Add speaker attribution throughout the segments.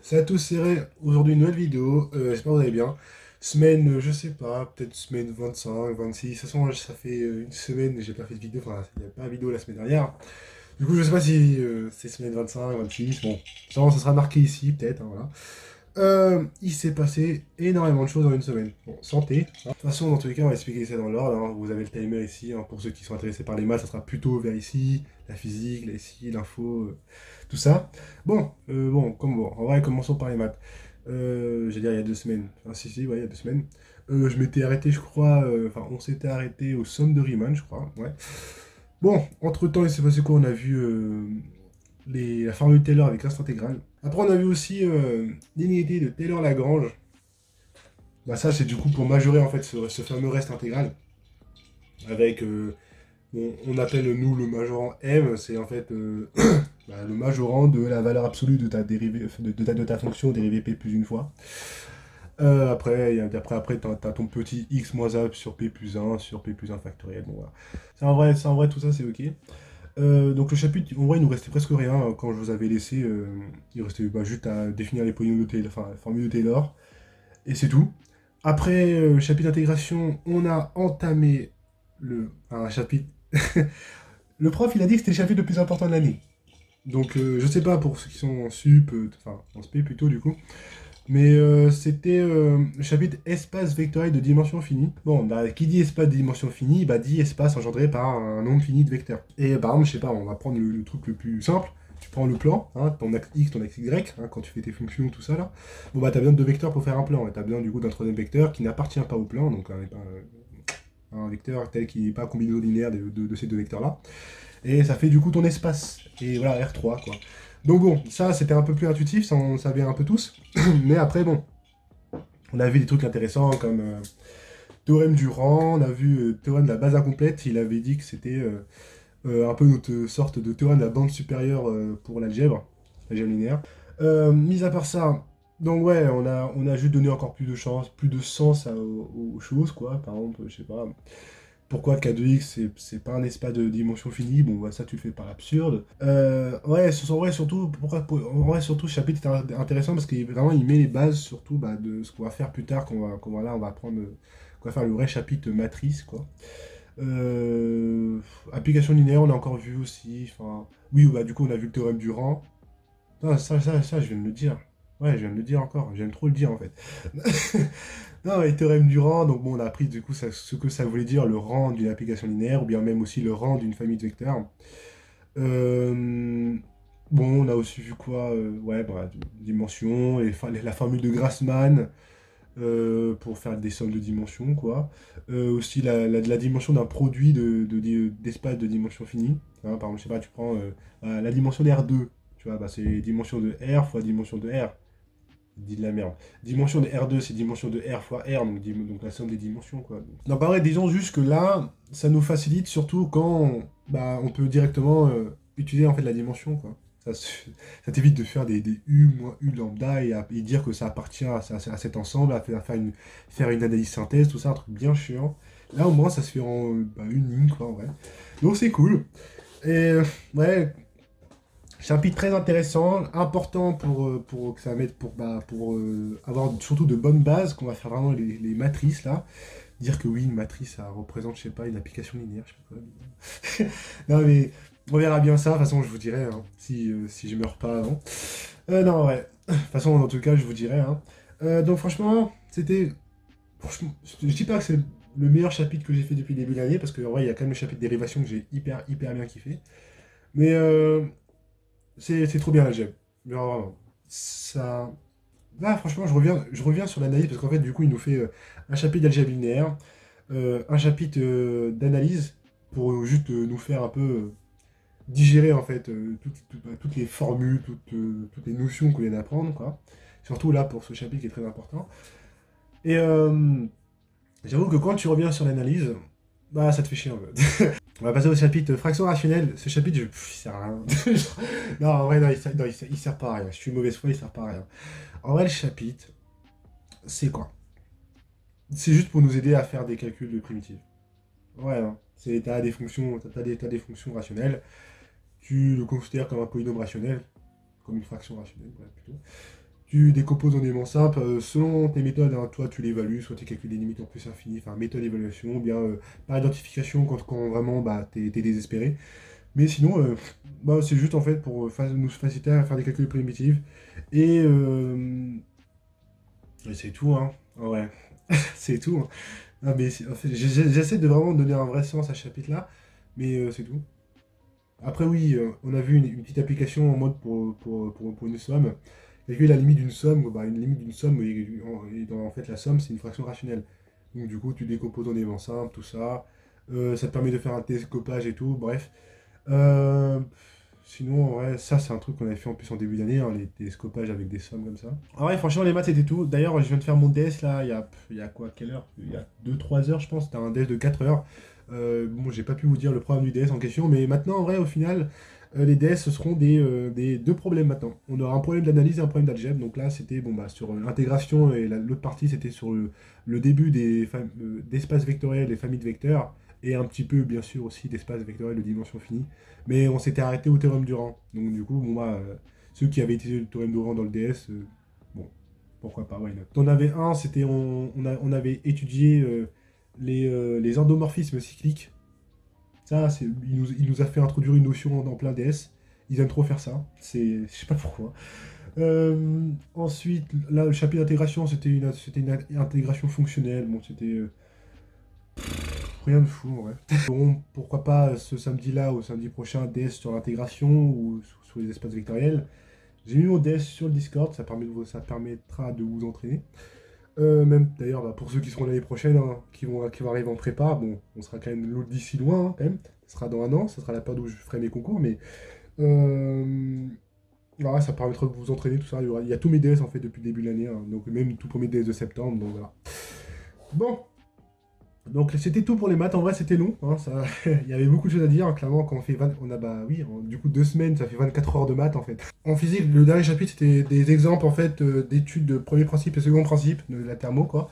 Speaker 1: Salut à tous, c'est Ray. Aujourd'hui une nouvelle vidéo, j'espère que vous allez bien. Semaine, je sais pas, peut-être semaine 25, 26, de toute façon ça fait une semaine que j'ai pas fait de vidéo, enfin il n'y a pas de vidéo la semaine dernière. Du coup je sais pas si c'est semaine 25, 26, bon, ça sera marqué ici peut-être, hein, voilà. Il s'est passé énormément de choses en une semaine. Bon, santé. Hein. De toute façon, dans tous les cas, on va expliquer ça dans l'ordre. Hein. Vous avez le timer ici. Hein. Pour ceux qui sont intéressés par les maths, ça sera plutôt vers ici. La physique, là ici, l'info, tout ça. Bon, en vrai, commençons par les maths. J'allais dire il y a 2 semaines. Enfin, si, ouais, il y a 2 semaines. Je m'étais arrêté, je crois. Enfin, on s'était arrêté aux sommes de Riemann, je crois. Ouais. Bon, entre-temps, il s'est passé quoi? On a vu la formule Taylor avec reste intégrale. Après, on a vu aussi l'inégalité de Taylor-Lagrange. Bah, ça, c'est du coup pour majorer en fait ce fameux reste intégral. Avec, on appelle nous le majorant M, c'est en fait bah, le majorant de la valeur absolue de ta, dérivée, de ta fonction dérivée P plus une fois. Après, t'as ton petit x moins a sur P plus 1 sur P plus 1 factoriel. Bon, voilà. En vrai, tout ça, c'est ok. Donc le chapitre, en vrai, il nous restait presque rien quand je vous avais laissé. Il restait juste à définir les polynômes de Taylor, enfin la formule de Taylor, et c'est tout. Après chapitre d'intégration, on a entamé un chapitre. Le prof, il a dit que c'était le chapitre le plus important de l'année. Donc je sais pas pour ceux qui sont en sup, enfin en sp plutôt du coup. Mais c'était le chapitre espace vectoriel de dimension finie. Bon, bah, qui dit espace de dimension finie, bah, dit espace engendré par un nombre fini de vecteurs. Et par exemple, je sais pas, on va prendre le truc le plus simple. Tu prends le plan, hein, ton axe x, ton axe y, hein, quand tu fais tes fonctions, tout ça là. Bon, bah, t'as besoin de deux vecteurs pour faire un plan. Et t'as besoin du coup d'un troisième vecteur qui n'appartient pas au plan, donc un vecteur tel qu'il n'est pas combinaison linéaire de ces deux vecteurs là. Et ça fait du coup ton espace. Et voilà, R3 quoi. Donc bon, ça c'était un peu plus intuitif, ça on savait un peu tous. Mais après, bon, on a vu des trucs intéressants comme théorème du rang, on a vu théorème de la base incomplète, il avait dit que c'était un peu notre sorte de théorème de la bande supérieure pour l'algèbre linéaire. Mis à part ça, donc ouais, on a juste donné encore plus de chance, plus de sens aux choses, quoi. Par exemple, je sais pas, pourquoi K de X c'est pas un espace de dimension finie, bon bah ça tu le fais par absurde. Ouais, en vrai surtout, en vrai surtout ce chapitre est intéressant parce qu'il vraiment il met les bases surtout bah, de ce qu'on va faire plus tard, là on va prendre, qu'on va faire le vrai chapitre matrice quoi. Application linéaire on a encore vu aussi, enfin oui bah du coup on a vu le théorème du rang. Non, ça je viens de le dire. Ouais, je viens de le dire encore, j'aime trop le dire en fait. Non, et théorème du rang, donc bon, on a appris du coup ce que ça voulait dire le rang d'une application linéaire, ou bien même aussi le rang d'une famille de vecteurs. Euh, bon, on a aussi vu quoi ouais, bah, dimension, la formule de Grassmann pour faire des sommes de dimensions, quoi. Aussi la dimension d'un produit d'espace de dimension finie. Hein, par exemple, je sais pas, tu prends la dimension de R2, tu vois, bah, c'est dimension de R fois dimension de R dit de la merde. Dimension de R2, c'est dimension de R fois R, donc la somme des dimensions, quoi. Donc, en vrai, disons juste que là, ça nous facilite surtout quand bah, on peut directement utiliser en fait la dimension, quoi. Ça t'évite de faire des U moins U lambda et dire que ça appartient à cet ensemble, faire une analyse synthèse, tout ça, un truc bien chiant. Là, au moins, ça se fait en bah, une ligne, quoi, en vrai. Donc, c'est cool. Et ouais, chapitre très intéressant, important pour que ça mette pour avoir surtout de bonnes bases, qu'on va faire vraiment les matrices là. Dire que oui, une matrice ça représente, je sais pas, une application linéaire, je sais pas quoi. Non mais on verra bien ça, de toute façon je vous dirai hein, si je meurs pas avant. Non ouais, de toute façon en tout cas je vous dirai. Hein. Donc franchement, c'était. Franchement, je dis pas que c'est le meilleur chapitre que j'ai fait depuis le début de l'année, parce qu'en vrai il y a quand même le chapitre dérivation que j'ai hyper bien kiffé. Mais c'est trop bien l'algèbre. Mais vraiment, ça. Là, franchement, je reviens sur l'analyse parce qu'en fait, du coup, il nous fait un chapitre d'algèbre linéaire, un chapitre d'analyse pour juste nous faire un peu digérer en fait toutes les formules, toutes les notions qu'on vient d'apprendre, quoi. Surtout là pour ce chapitre qui est très important. Et j'avoue que quand tu reviens sur l'analyse, bah ça te fait chier un peu. On va passer au chapitre fraction rationnelle. Ce chapitre, il sert à rien. Non, en vrai, non, il sert pas à rien. Je suis mauvaise foi, il sert pas à rien. En vrai, le chapitre, c'est quoi? C'est juste pour nous aider à faire des calculs de primitives. Ouais, hein. T'as des fonctions, t'as des fonctions rationnelles. Tu le considères comme un polynôme rationnel, comme une fraction rationnelle, ouais, plutôt. Tu décomposes en éléments simples. Selon tes méthodes, hein, toi, tu l'évalues. Soit tu calcules des limites en plus infinies, enfin, méthode d'évaluation, ou bien par identification quand vraiment bah, t'es désespéré. Mais sinon, bah, c'est juste en fait pour nous faciliter à faire des calculs primitifs. Et, et c'est tout, hein. Ouais, c'est tout, hein. Ah, mais en fait, j'essaie de vraiment donner un vrai sens à ce chapitre-là, mais c'est tout. Après, oui, on a vu une petite application en mode pour une somme. Calculer la limite d'une somme, bah, une limite d'une somme, et dans, en fait, la somme, c'est une fraction rationnelle. Donc, du coup, tu décomposes en éléments simples, tout ça. Ça te permet de faire un télescopage et tout, bref. Euh, Sinon, ouais, ça, c'est un truc qu'on avait fait en plus en début d'année, hein, les télescopages avec des sommes comme ça. Ah ouais, franchement, les maths, c'était tout. D'ailleurs, je viens de faire mon DS là, il y a quoi, quelle heure? Il y a 2 3 heures, je pense. C'était un DS de 4 heures. Bon, j'ai pas pu vous dire le programme du DS en question, mais maintenant, en vrai, au final, les DS, ce seront des deux problèmes maintenant. On aura un problème d'analyse et un problème d'algèbre. Donc là, c'était bon, bah, sur l'intégration et l'autre partie, c'était sur le début d'espaces vectoriels, des familles de vecteurs, et un petit peu, bien sûr, aussi d'espaces vectoriels de dimension finie. Mais on s'était arrêté au théorème Durand. Donc du coup, bon, bah, ceux qui avaient utilisé le théorème Durand dans le DS, bon, pourquoi pas, why not. On avait un, c'était on avait étudié les endomorphismes cycliques. Ça, il nous a fait introduire une notion en plein DS. Ils aiment trop faire ça. Je sais pas pourquoi. Ensuite, là, le chapitre d'intégration, c'était une intégration fonctionnelle. Bon, c'était rien de fou, en vrai. Bon, pourquoi pas ce samedi-là ou samedi prochain, DS sur l'intégration ou sur les espaces vectoriels. J'ai mis mon DS sur le Discord, ça permettra de vous entraîner. Même d'ailleurs, bah, pour ceux qui seront l'année prochaine, hein, qui vont arriver en prépa, bon, on sera quand même d'ici loin, hein, quand même. Ce sera dans un an, ce sera la période où je ferai mes concours, mais voilà, ça permettra de vous entraîner, tout ça. Il y a tous mes DS en fait depuis le début de l'année, hein, donc même tout premier DS de septembre, donc voilà. Bon, donc c'était tout pour les maths, en vrai c'était long, hein, ça, il y avait beaucoup de choses à dire, hein, clairement quand on fait 20, on a bah oui, du coup 2 semaines, ça fait 24 heures de maths en fait. En physique, le dernier chapitre c'était des exemples en fait d'études de premier principe et second principe de la thermo quoi.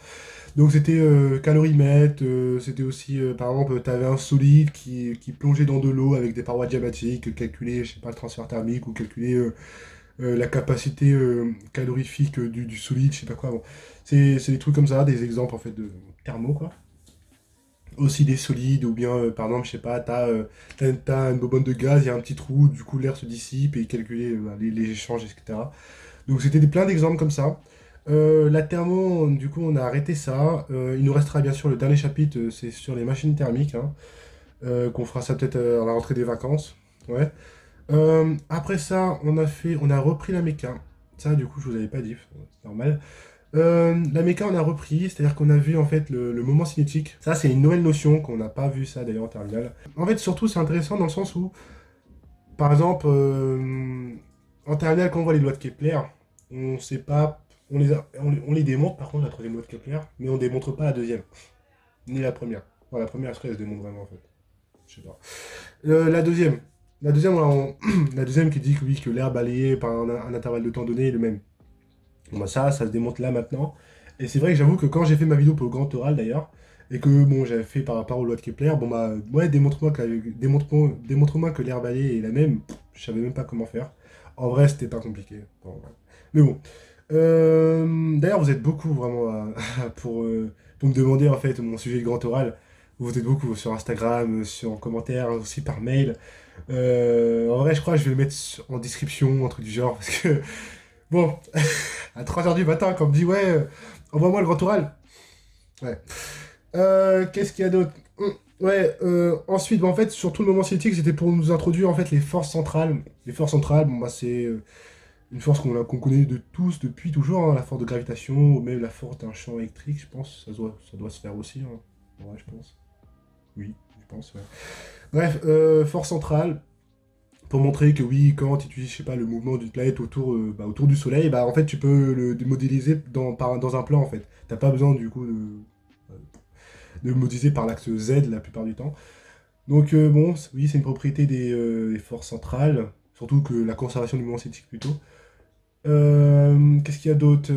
Speaker 1: Donc c'était calorimètre, c'était aussi par exemple tu avais un solide qui plongeait dans de l'eau avec des parois diamatiques, calculer je sais pas le transfert thermique ou calculer la capacité calorifique du solide, je sais pas quoi. Bon. C'est des trucs comme ça, des exemples en fait de thermo quoi aussi des solides, ou bien, par exemple, je sais pas, t'as une bonbonne de gaz, il y a un petit trou, du coup l'air se dissipe et calculer les échanges, etc. Donc c'était plein d'exemples comme ça. La thermo, du coup, on a arrêté ça. Il nous restera bien sûr le dernier chapitre, c'est sur les machines thermiques, hein, qu'on fera ça peut-être à la rentrée des vacances. Ouais. Après ça, on a repris la méca. Ça, du coup, je vous avais pas dit, c'est normal. La méca, on a repris, c'est-à-dire qu'on a vu en fait le moment cinétique. Ça, c'est une nouvelle notion qu'on n'a pas vu ça d'ailleurs en terminale. En fait, surtout, c'est intéressant dans le sens où, par exemple, en terminale, quand on voit les lois de Kepler, on sait pas, on les démontre par contre la troisième loi de Kepler, mais on démontre pas la deuxième, ni la première. Bon, la première, elle se démontre vraiment en fait. Je sais pas. La deuxième. Voilà, la deuxième qui dit que oui, que l'air balayé par un intervalle de temps donné est le même. Bon, bah ça se démonte là maintenant. Et c'est vrai que j'avoue que quand j'ai fait ma vidéo pour le grand oral d'ailleurs, et que bon, j'avais fait par rapport aux lois de Kepler, bon bah ouais, démontre-moi que l'air balayé est la même, je savais même pas comment faire. En vrai, c'était pas compliqué. Bon, ouais. Mais bon. D'ailleurs, vous êtes beaucoup vraiment pour me demander en fait mon sujet de grand oral. Vous êtes beaucoup sur Instagram, en commentaire, aussi par mail. En vrai, je crois que je vais le mettre en description, un truc du genre, parce que bon, à 3 heures du matin, quand on me dit, ouais, envoie-moi le grand oral. Ouais. Qu'est-ce qu'il y a d'autre? Ouais, ensuite, bah, en fait, sur tout le moment cinétique, c'était pour nous introduire en fait les forces centrales. Les forces centrales, bon, bah, c'est une force qu'on connaît de tous depuis toujours, hein, la force de gravitation, ou même la force d'un champ électrique, je pense. Ça doit se faire aussi, hein. Ouais, je pense. Oui, je pense, ouais. Bref, force centrale, pour montrer que oui, quand tu utilises, je sais pas, le mouvement d'une planète autour du Soleil, bah en fait tu peux le modéliser dans un plan en fait. T'as pas besoin du coup de le modéliser par l'axe Z la plupart du temps. Donc bon, oui, c'est une propriété des forces centrales, surtout que la conservation du mouvement cinétique plutôt. Qu'est-ce qu'il y a d'autre?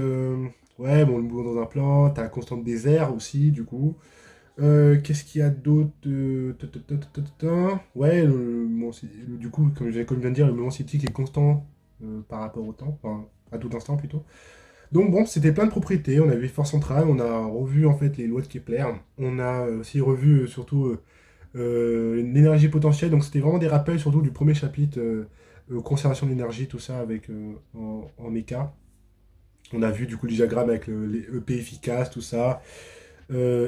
Speaker 1: Ouais, bon, le mouvement dans un plan, t'as la constante des airs aussi, du coup. Qu'est-ce qu'il y a d'autre? Ouais, du coup, comme je viens de dire, le moment cinétique est constant par rapport au temps. Enfin, à tout instant plutôt. Donc bon, c'était plein de propriétés, on avait force centrale, on a revu en fait les lois de Kepler, on a aussi revu surtout l'énergie potentielle, donc c'était vraiment des rappels surtout du premier chapitre, conservation de l'énergie, tout ça avec en méca. On a vu du coup le diagramme avec les EP efficaces, tout ça,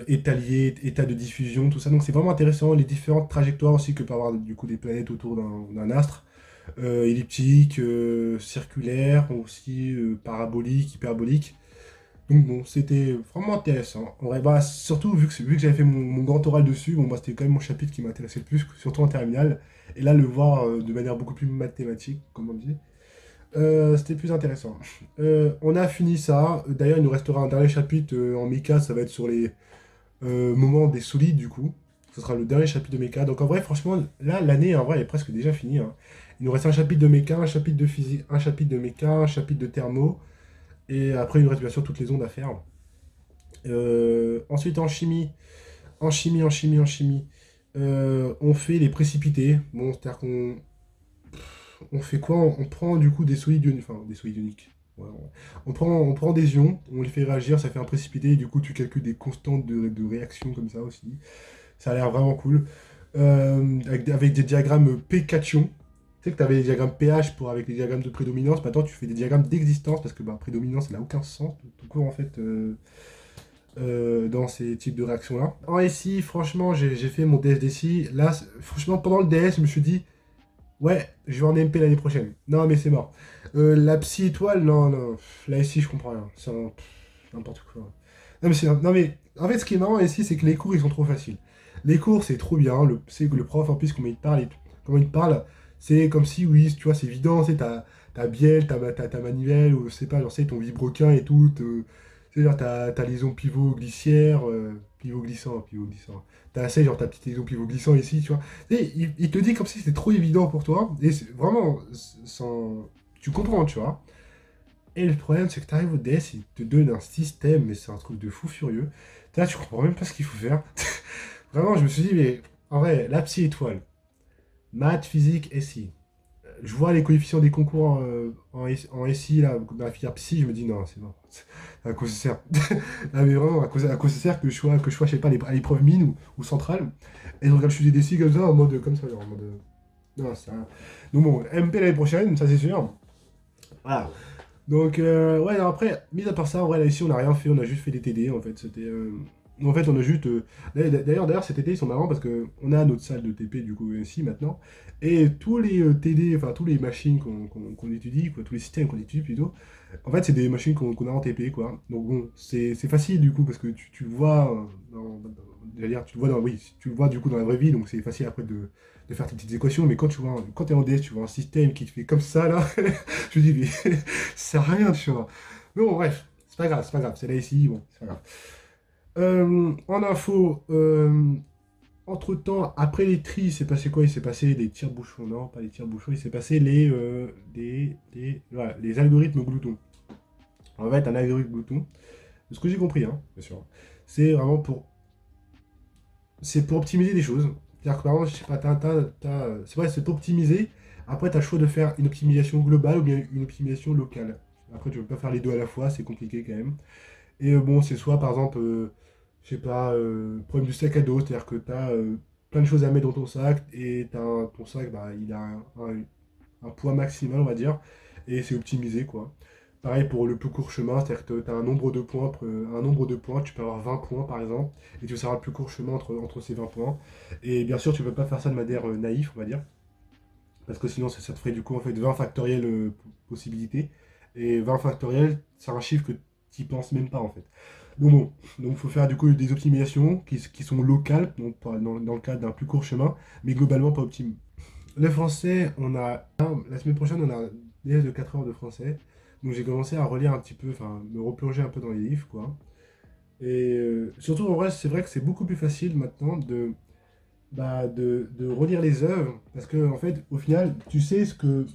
Speaker 1: état lié, état de diffusion, tout ça. Donc c'est vraiment intéressant, les différentes trajectoires aussi que peut avoir du coup des planètes autour d'un astre, elliptique, circulaire, aussi parabolique, hyperbolique. Donc bon, c'était vraiment intéressant. En vrai, bah, surtout vu que j'avais fait mon grand oral dessus, bon, bah, c'était quand même mon chapitre qui m'intéressait le plus, surtout en terminale. Et là, le voir de manière beaucoup plus mathématique, comme on dit, c'était plus intéressant. On a fini ça. D'ailleurs, il nous restera un dernier chapitre en méca, ça va être sur les moments des solides, du coup. Ce sera le dernier chapitre de méca. Donc en vrai, franchement, là, l'année, en vrai, elle est presque déjà finie, hein. Il nous reste un chapitre de méca, un chapitre de physique, un chapitre de méca, un chapitre de thermo. Et après, il nous reste bien sûr toutes les ondes à faire. Ensuite, en chimie, on fait les précipités. Bon, c'est-à-dire on fait quoi? On prend du coup des solides ioniques, enfin des solides ioniques. Ouais, on prend des ions, on les fait réagir, ça fait un précipité, et du coup tu calcules des constantes de réaction comme ça aussi. Ça a l'air vraiment cool. Avec des diagrammes P cation. Tu sais que tu avais les diagrammes pH avec les diagrammes de prédominance. Maintenant, tu fais des diagrammes d'existence parce que bah, prédominance, ça n'a aucun sens tout court en fait dans ces types de réactions-là. En SI, franchement, j'ai fait mon DSDSI. Là, franchement, pendant le DS, je me suis dit, ouais, je vais en MP l'année prochaine. Non, mais c'est mort. La psy étoile, non, non. La SI, je comprends rien. C'est n'importe quoi. Non, mais en fait, ce qui est marrant ici, c'est que les cours, ils sont trop faciles. Les cours, c'est trop bien. C'est que le prof, en plus, comment il te parle, c'est comme si, oui, tu vois, c'est évident, c'est ta bielle, ta manivelle, ou je sais pas, genre, c'est ton vibroquin et tout. C'est genre, ta liaison pivot-glissière, pivot-glissant. T'as assez, genre, ta petite liaison pivot-glissant ici, tu vois. Et il te dit comme si c'était trop évident pour toi. Et c'est vraiment, sans... tu comprends, tu vois. Et le problème, c'est que tu arrives au DS, il te donne un système, mais c'est un truc de fou furieux. Là, tu comprends même pas ce qu'il faut faire. Vraiment, je me suis dit, mais en vrai, la psy étoile, maths, physique, SI. Je vois les coefficients des concours en SI, là, dans la filière psy, je me dis, non, c'est bon. À quoi ça sert? Ah, mais vraiment, à quoi ça sert que je sois, je sais pas, à l'épreuve mine ou centrale, et je regarde, je suis des décis comme ça, en mode, comme ça, genre, en mode. Non, c'est rien. Donc bon, MP l'année prochaine, ça c'est sûr. Voilà. Donc, ouais, alors après, mis à part ça, en vrai, là, ici, on n'a rien fait, on a juste fait des TD, en fait. En fait, on a juste. D'ailleurs, ces TD, ils sont marrants parce que on a notre salle de TP, du coup, ici, maintenant. Et tous les TD, enfin, tous les machines qu'on étudie, quoi, tous les systèmes qu'on étudie plutôt, en fait, c'est des machines qu'on a en TP, quoi. Donc, bon, c'est facile, du coup, parce que tu le vois, j'allais dire, tu le vois oui, tu le vois, du coup, dans la vraie vie, donc c'est facile après de faire tes petites équations. Mais quand tu es en DS, tu vois un système qui te fait comme ça, là, je me dis, mais ça sert à rien, tu vois. Mais bon, bref, c'est pas grave, c'est là ici, bon, c'est pas grave. En info, entre-temps, après les tris, il s'est passé quoi? Il s'est passé les tire-bouchons, non, pas les tire-bouchons, il s'est passé voilà, les algorithmes gloutons. En fait, un algorithme glouton, de ce que j'ai compris, hein, bien sûr, c'est vraiment c'est pour optimiser des choses. C'est-à-dire que par exemple, je sais pas, c'est vrai, c'est pour optimiser. Après, tu as le choix de faire une optimisation globale ou bien une optimisation locale. Après, tu peux pas faire les deux à la fois, c'est compliqué quand même. Et bon, c'est soit par exemple, je sais pas, problème du sac à dos, c'est-à-dire que tu as plein de choses à mettre dans ton sac et ton sac, bah, il a un poids maximal, on va dire, et c'est optimisé quoi. Pareil pour le plus court chemin, c'est-à-dire que tu as un nombre de points, tu peux avoir 20 points par exemple, et tu seras le plus court chemin entre ces 20 points. Et bien sûr, tu ne peux pas faire ça de manière naïf, on va dire, parce que sinon ça te ferait du coup en fait 20 factoriels possibilités. Et 20 factoriels, c'est un chiffre que tu penses même pas en fait. Donc bon, donc il faut faire du coup des optimisations qui sont locales, donc dans le cadre d'un plus court chemin, mais globalement pas optimales. Le français, la semaine prochaine, on a des de 4 heures de français. Donc j'ai commencé à relire un petit peu, enfin, me replonger un peu dans les livres, quoi. Et surtout, en vrai, c'est vrai que c'est beaucoup plus facile maintenant de relire les œuvres, parce que, en fait, au final, tu sais ce que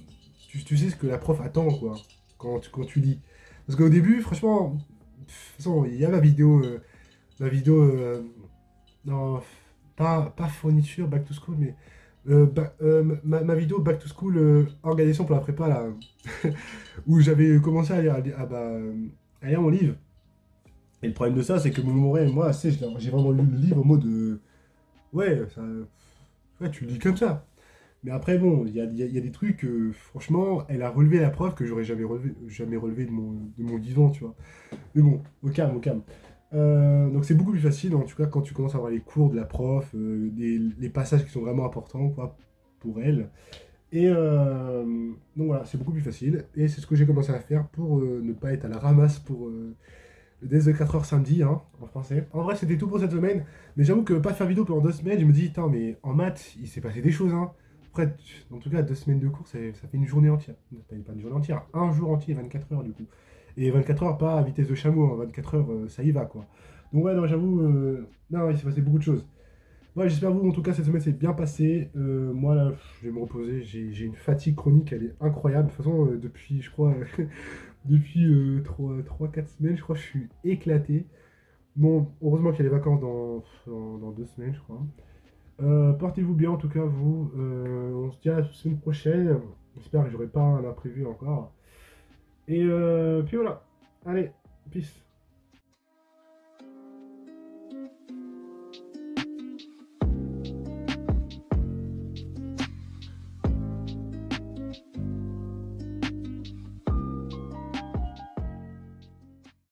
Speaker 1: la prof attend, quoi, quand tu lis. Parce qu'au début, franchement, de toute façon, il y a ma vidéo, non, pas fourniture, back to school, mais Ma vidéo Back to School, organisation pour la prépa, là, où j'avais commencé à lire mon livre. Et le problème de ça, c'est que mon Moret et moi, tu sais, j'ai vraiment lu le livre en mode. Ouais, ça, ouais, tu le lis comme ça. Mais après, bon, il y a des trucs, franchement, elle a relevé la preuve que j'aurais jamais relevé de mon vivant, tu vois. Mais bon, au calme, au calme. Donc c'est beaucoup plus facile, en tout cas, quand tu commences à avoir les cours de la prof, les passages qui sont vraiment importants, quoi, pour elle. Et donc voilà, c'est beaucoup plus facile. Et c'est ce que j'ai commencé à faire pour ne pas être à la ramasse pour le DS de 4 heures samedi, hein, en français. En vrai, c'était tout pour cette semaine. Mais j'avoue que pas faire vidéo pendant 2 semaines, je me dis, putain, mais en maths, il s'est passé des choses, hein. Après, en tout cas, 2 semaines de cours, ça fait une journée entière. Pas une journée entière, un jour entier, 24 heures du coup. Et 24 heures, pas à vitesse de chameau, hein, 24 heures, ça y va, quoi. Donc ouais, non, j'avoue, non, il s'est passé beaucoup de choses. Ouais, j'espère vous, en tout cas, cette semaine s'est bien passée. Moi, là, je vais me reposer. J'ai une fatigue chronique, elle est incroyable. De toute façon, depuis, je crois, depuis 3-4 semaines, je crois, je suis éclaté. Bon, heureusement qu'il y a les vacances dans 2 semaines, je crois. Portez-vous bien, en tout cas, vous. On se dit à la semaine prochaine. J'espère que j'aurai pas un imprévu encore. Et puis voilà. Allez, peace.